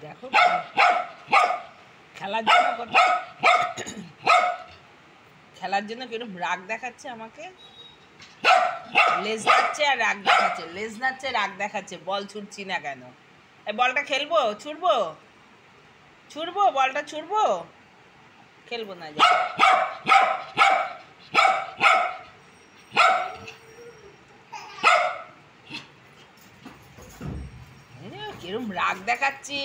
দেখো খেলার জন্য কিরকম রাগ দেখাচ্ছে আমাকে। লেজ নাচছে আর রাগ দেখাচ্ছে, লেজ নাচছে রাগ দেখাচ্ছে। বল ছুটছি না কেন? এই বলটা খেলবো? ছুড়বো বলটা ছুড়বো? খেলবো না। কিরম রাগ দেখাচ্ছে।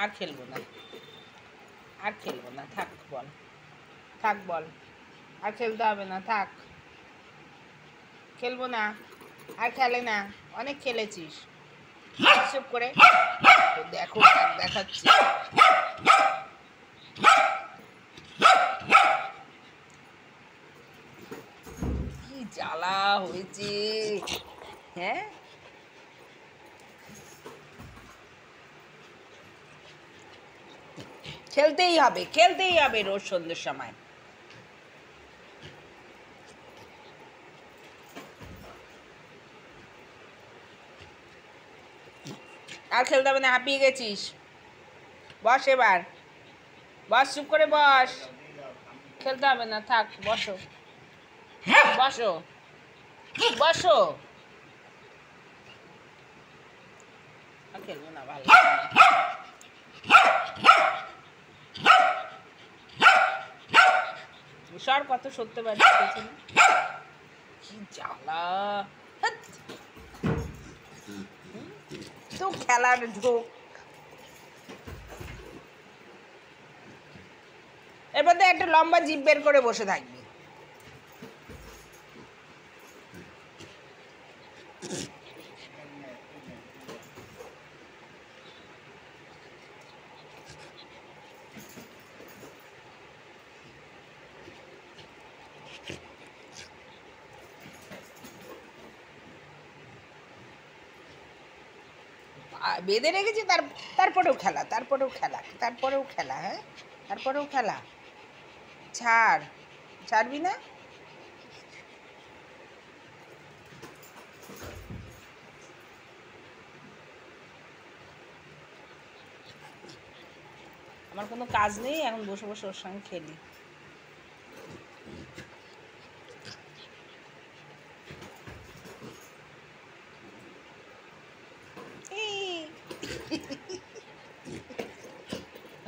আর খেলবো না, থাক বল আর খেলতে হবে না, থাক। খেলবো না, আর খেলে না, অনেক খেলেছিস। চুপ করে দেখো দেখাচ্ছি। কি জ্বালা হয়েছে, হ্যাঁ। খেলতেই হবে রোজ সন্ধ্যের সময়। আর খেলতে হবে না, হাঁপিয়ে গেছিস। বস এবার, বস, চুপ করে বস। খেলতে হবে না, থাক, বসো। আর খেলবো না, ভালো সর, কত সত্যি বাড়ি কি জ্বালা। তো খেলার ঢোক, এবার তো একটা লম্বা জিভ বের করে বসে থাকবি। বেঁধে রেখেছি, তারপরেও খেলা, হ্যাঁ, তারপরেও খেলা। ছাড়বি না? আমার কোনো কাজ নেই, এখন বসে বসে ওর সঙ্গে খেলি।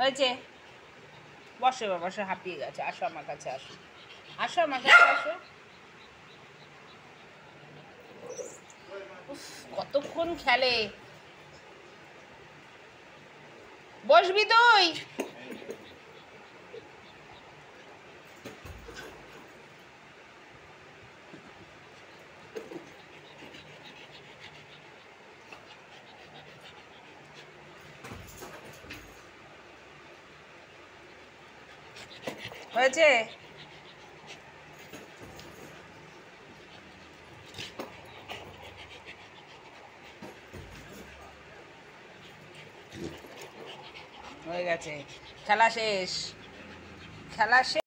হয়েছে, বসো এবার, বসো, হাঁপিয়ে গেছে। আসো আমার কাছে, আসো। কতক্ষণ খেলে। বসবি তুই? হয়েছে? হয়ে গেছে, খেলা শেষ।